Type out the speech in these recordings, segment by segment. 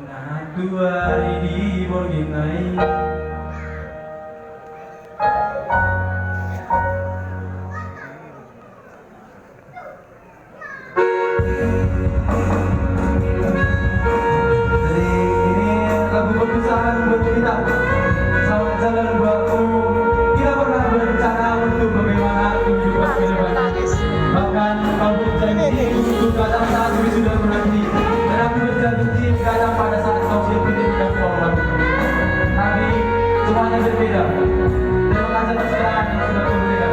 Nah, tua di borginai. Jadi ini lagu perpisahan buat kita. Selamat jalan buatku. Kita pernah berencana untuk bagaimana kehidupan ke depan. Bahkan kamu janji untuk datang saat sudah menanti. Dan aku berjanji datang pada saat kau siap untuk dan forward. Tapi semuanya berbeda. Terima kasih atas segala yang sudah kau berikan.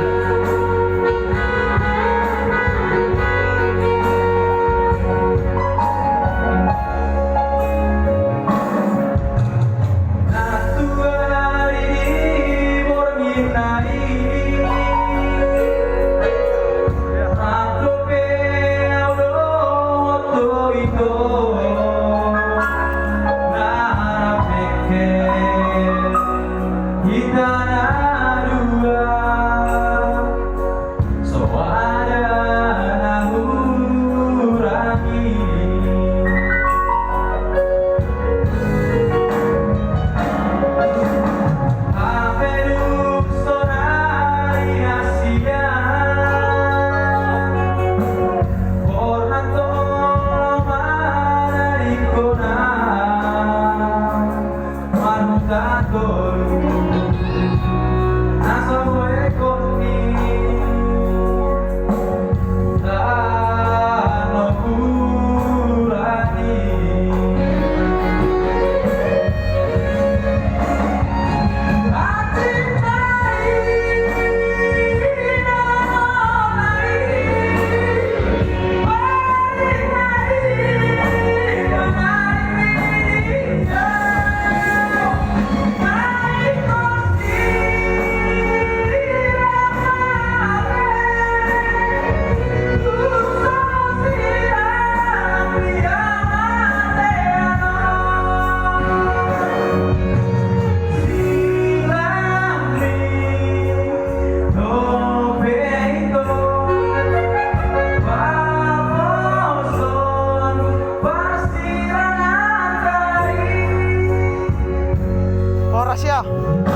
Rahasia.